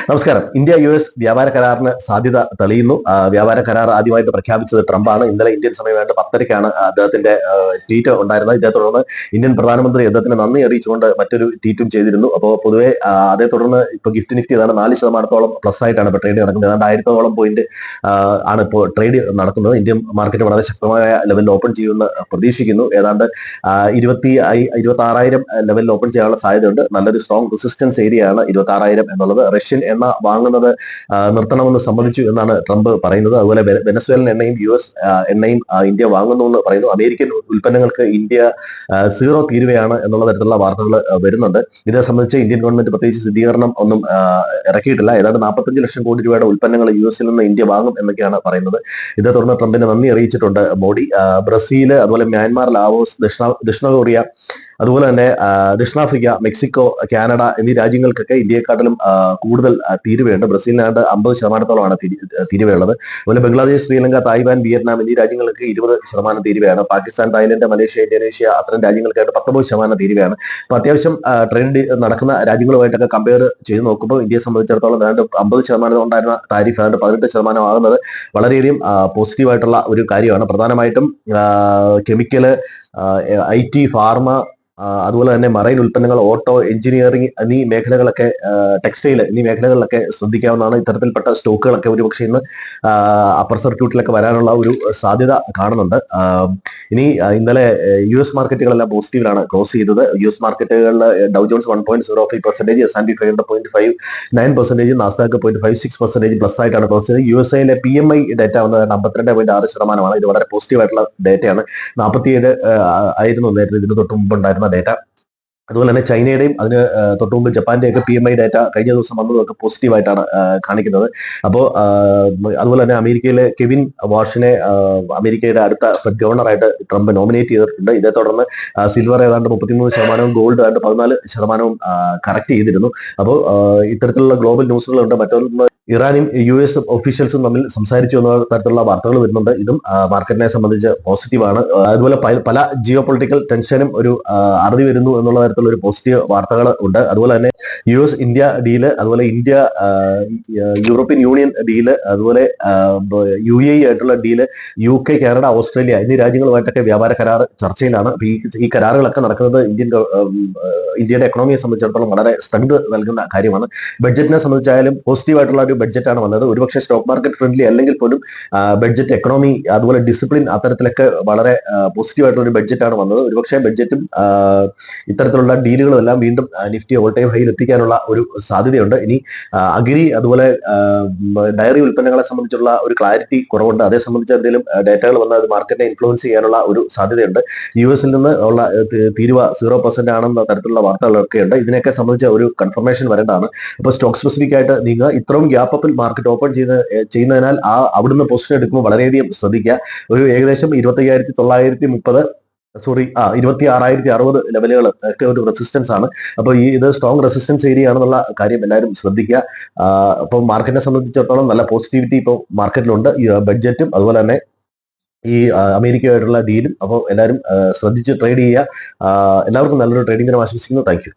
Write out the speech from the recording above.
നമസ്കാരം. India US വ്യാപാര കരാറിന് സാധ്യത തെളിയുന്നു. വ്യാപാര കരാർ ആദ്യമായിട്ട് പ്രഖ്യാപിച്ചത് ട്രംപാണ്. ഇന്നലെ ഇന്ത്യൻ സമയം വേണ്ട 10:30-ക്കാണ് അദ്ദേഹത്തിന്റെ ട്വീറ്റ് ഉണ്ടായിരുന്നത്. ഇതേ തുടർന്ന് ഇന്ത്യൻ പ്രധാനമന്ത്രി അദ്ദേഹത്തിന് നന്ദി അറിയിച്ചുകൊണ്ട് മറ്റൊരു ട്വീറ്റും ചെയ്തിരുന്നു. അപ്പോൾ പൊതുവെ അതേ തുടർന്ന് ഇപ്പൊ ഗിഫ്റ്റ് നിഫ്റ്റി ഏതാണ്ട് 4% പ്ലസ് ആയിട്ടാണ് ഇപ്പോൾ ട്രേഡ് നടക്കുന്നത്. ഏതാണ്ട് 1000-ഓളം പോയിന്റ് ആണ് ഇപ്പോൾ ട്രേഡ് നടക്കുന്നത്. ഇന്ത്യൻ മാർക്കറ്റ് വളരെ ശക്തമായ ലെവലിൽ ഓപ്പൺ ചെയ്യുമെന്ന് പ്രതീക്ഷിക്കുന്നു. ഏതാണ്ട് 26,000 ലെവലിൽ ഓപ്പൺ ചെയ്യാനുള്ള സാധ്യതയുണ്ട്. നല്ലൊരു സ്ട്രോങ് റെസിസ്റ്റൻസ് ഏരിയയാണ് 26,000 എന്നുള്ളത്. റഷ്യൻ എണ്ണ വാങ്ങുന്നത് നിർത്തണമെന്ന് സമ്മതിച്ചു എന്നാണ് ട്രംപ് പറയുന്നത്. അതുപോലെ വെനസ്വേലൻ എണ്ണയും US എണ്ണയും ഇന്ത്യ വാങ്ങുന്നു എന്ന് പറയുന്നു. അമേരിക്കൻ ഉൽപ്പന്നങ്ങൾക്ക് ഇന്ത്യ സീറോ തീരുവയാണ് എന്നുള്ള തരത്തിലുള്ള വാർത്തകൾ വരുന്നുണ്ട്. ഇതേ സംബന്ധിച്ച് ഇന്ത്യൻ ഗവൺമെന്റ് പ്രത്യേകിച്ച് സ്ഥിരീകരണം ഒന്നും ഇറക്കിയിട്ടില്ല. ഏതാണ്ട് 45 ലക്ഷം കോടി രൂപയുടെ ഉൽപ്പന്നങ്ങൾ US നിന്ന് ഇന്ത്യ വാങ്ങും എന്നൊക്കെയാണ് പറയുന്നത്. ഇതേ തുടർന്ന് ട്രംപിന് നന്ദി അറിയിച്ചിട്ടുണ്ട് മോഡി. ബ്രസീൽ, അതുപോലെ മ്യാൻമാർ, ലാവോസ്, ദക്ഷിണ കൊറിയ, അതുപോലെ തന്നെ ദക്ഷിണാഫ്രിക്ക, മെക്സിക്കോ, കാനഡ എന്നീ രാജ്യങ്ങൾക്കൊക്കെ ഇന്ത്യയെക്കാട്ടിലും കൂടുതൽ തീരുവയുണ്ട്. ബ്രസീലിനാണ്ട് 50%-ഓളമാണ് തീരുവയുള്ളത്. അതുപോലെ ബംഗ്ലാദേശ്, ശ്രീലങ്ക, തായ്വാൻ, വിയറ്റ്നാം എന്നീ രാജ്യങ്ങൾക്ക് 20% തീരുവയാണ്. പാകിസ്ഥാൻ, തായ്ലൻഡ്, മലേഷ്യ, ഇന്തോനേഷ്യ അത്തരം രാജ്യങ്ങൾക്കായിട്ട് 19% തീരുവയാണ്. അപ്പൊ അത്യാവശ്യം ട്രെൻഡ് നടക്കുന്ന രാജ്യങ്ങളുമായിട്ടൊക്കെ കമ്പയർ ചെയ്ത് നോക്കുമ്പോൾ ഇന്ത്യയെ സംബന്ധിച്ചിടത്തോളം ഏതാണ്ട് 50% ഉണ്ടായിരുന്ന താരിഫ് ഏതാണ്ട് 18% ആകുന്നത് വളരെയധികം പോസിറ്റീവായിട്ടുള്ള ഒരു കാര്യമാണ്. പ്രധാനമായിട്ടും കെമിക്കല്, IT, ഫാർമ, അതുപോലെ തന്നെ മറൈൻ ഉൽപ്പന്നങ്ങൾ, ഓട്ടോ, എഞ്ചിനീയറിംഗ് എന്നീ മേഖലകളൊക്കെ, ടെക്സ്റ്റൈൽ എന്നീ മേഖലകളിലൊക്കെ ശ്രദ്ധിക്കാവുന്നതാണ്. ഇത്തരത്തിൽപ്പെട്ട സ്റ്റോക്കുകളൊക്കെ ഒരുപക്ഷെ ഇന്ന് അപ്പർ സർക്യൂട്ടിലൊക്കെ വരാനുള്ള ഒരു സാധ്യത കാണുന്നുണ്ട്. ഇനി ഇന്നലെ US മാർക്കറ്റുകളെല്ലാം പോസിറ്റീവിലാണ് ക്ലോസ് ചെയ്തത്. US മാർക്കറ്റുകളിൽ ഡൗ ജോൺസ് 1.03%, S&P 500 0.59%, നാസ്ഡാക്ക് 0.56% പ്ലസ് ആയിട്ടാണ് ക്ലോസ് ചെയ്തത്. USA PMI ഡേറ്റ വന്നത് 52.6%. ഇത് വളരെ പോസിറ്റീവ് ആയിട്ടുള്ള ഡേറ്റയാണ്. 47 ആയിരുന്നു നേരത്തെ ഇതിന് തൊട്ട് മുമ്പ് ഉണ്ടായിരുന്ന ഡേറ്റ. അതുപോലെ തന്നെ ചൈനയുടെയും അതിന് തൊട്ട് മുമ്പ് ജപ്പാന്റെയും ഒക്കെ PMI ഡേറ്റ കഴിഞ്ഞ ദിവസം വന്നതൊക്കെ പോസിറ്റീവായിട്ടാണ് കാണിക്കുന്നത്. അപ്പോൾ അതുപോലെ തന്നെ അമേരിക്കയിലെ കെവിൻ വാഷിനെ അമേരിക്കയുടെ അടുത്ത ഫെഡ് ഗവർണറായിട്ട് ട്രംപ് നോമിനേറ്റ് ചെയ്തിട്ടുണ്ട്. ഇതേ തുടർന്ന് സിൽവർ ഏതാണ്ട് 33%, ഗോൾഡ് ഏതാണ്ട് 14% കറക്റ്റ് ചെയ്തിരുന്നു. അപ്പോൾ ഇത്തരത്തിലുള്ള ഗ്ലോബൽ ന്യൂസുകളുണ്ട്. മറ്റൊന്ന് ഇറാനും US ഒഫീഷ്യൽസും തമ്മിൽ സംസാരിച്ചു എന്ന തരത്തിലുള്ള വാർത്തകൾ വരുന്നുണ്ട്. ഇതും മാർക്കറ്റിനെ സംബന്ധിച്ച് പോസിറ്റീവാണ്. അതുപോലെ പല ജിയോ പൊളിറ്റിക്കൽ ടെൻഷനും ഒരു അറുതി വരുന്നു എന്നുള്ള തരത്തിലുള്ള ഒരു പോസിറ്റീവ് വാർത്തകൾ ഉണ്ട്. അതുപോലെ തന്നെ US ഇന്ത്യ ഡീല്, അതുപോലെ ഇന്ത്യ യൂറോപ്യൻ യൂണിയൻ ഡീല്, അതുപോലെ UAE ആയിട്ടുള്ള ഡീല്, UK, കാനഡ, ഓസ്ട്രേലിയ എന്നീ രാജ്യങ്ങളുമായിട്ടൊക്കെ വ്യാപാര കരാർ ചർച്ചയിലാണ്. ഈ കരാറുകളൊക്കെ നടക്കുന്നത് ഇന്ത്യയുടെ എക്കണോമിയെ സംബന്ധിച്ചിടത്തോളം വളരെ സ്ട്രെങ്ത് നൽകുന്ന കാര്യമാണ്. ബഡ്ജറ്റിനെ സംബന്ധിച്ചായാലും പോസിറ്റീവായിട്ടുള്ള ഒരു ബഡ്ജറ്റാണ് വന്നത്. ഒരുപക്ഷെ സ്റ്റോക്ക് മാർക്കറ്റ് ഫ്രണ്ട്ലി അല്ലെങ്കിൽ പോലും ബഡ്ജറ്റ്, എക്കണോമി, അതുപോലെ ഡിസിപ്ലിൻ അത്തരത്തിലൊക്കെ വളരെ പോസിറ്റീവായിട്ടുള്ള ഒരു ബഡ്ജറ്റാണ് വന്നത്. ഒരുപക്ഷെ ബഡ്ജറ്റും ഇത്തരത്തിലുള്ള ഡീലുകളും എല്ലാം വീണ്ടും നിഫ്റ്റി ഓൾ ടൈം ഹൈയിൽ എത്തിക്കാനുള്ള ഒരു സാധ്യതയുണ്ട്. ഇനി അഗ്രി, അതുപോലെ ഡയറി ഉൽപ്പന്നങ്ങളെ സംബന്ധിച്ചുള്ള ഒരു ക്ലാരിറ്റി കുറവുണ്ട്. അതേ സംബന്ധിച്ച് എന്തെങ്കിലും ഡേറ്റകൾ വന്നാൽ അത് മാർക്കറ്റിനെ ഇൻഫ്ലുവൻസ് ചെയ്യാനുള്ള ഒരു സാധ്യതയുണ്ട്. US നിന്ന് ഉള്ള തീരുവ 0% ആണെന്ന തരത്തിലുള്ള വാർത്തകളൊക്കെ ഉണ്ട്. ഇതിനെയൊക്കെ സംബന്ധിച്ച് ഒരു കൺഫർമേഷൻ വരേണ്ടതാണ്. അപ്പോൾ സ്റ്റോക്ക് സ്പെസിഫിക് ആയിട്ട് നീങ്ങുക. ഇത്രയും ഗ്യാപ്പ് അപ്പിൽ മാർക്കറ്റ് ഓപ്പൺ ചെയ്യുന്നതിനാൽ അവിടുന്ന് പൊസിഷൻ എടുക്കുമ്പോൾ വളരെയധികം ശ്രദ്ധിക്കുക. ഒരു ഏകദേശം 25,930 26,060 ലെവലുകൾ ഒക്കെ ഒരു റെസിസ്റ്റൻസ് ആണ്. അപ്പോൾ ഇത് സ്ട്രോങ് റെസിസ്റ്റൻസ് ഏരിയ ആണെന്നുള്ള കാര്യം എല്ലാവരും ശ്രദ്ധിക്കുക. അപ്പോൾ മാർക്കറ്റിനെ സംബന്ധിച്ചിടത്തോളം നല്ല പോസിറ്റിവിറ്റി ഇപ്പോൾ മാർക്കറ്റിലുണ്ട്. ബഡ്ജറ്റും അതുപോലെ തന്നെ ഈ അമേരിക്കയുമായിട്ടുള്ള ഡീലും. അപ്പോൾ എല്ലാവരും ശ്രദ്ധിച്ച് ട്രേഡ് ചെയ്യുക. എല്ലാവർക്കും നല്ലൊരു ട്രേഡിംഗ് ദിനം ആശംസിക്കുന്നു. Thank you.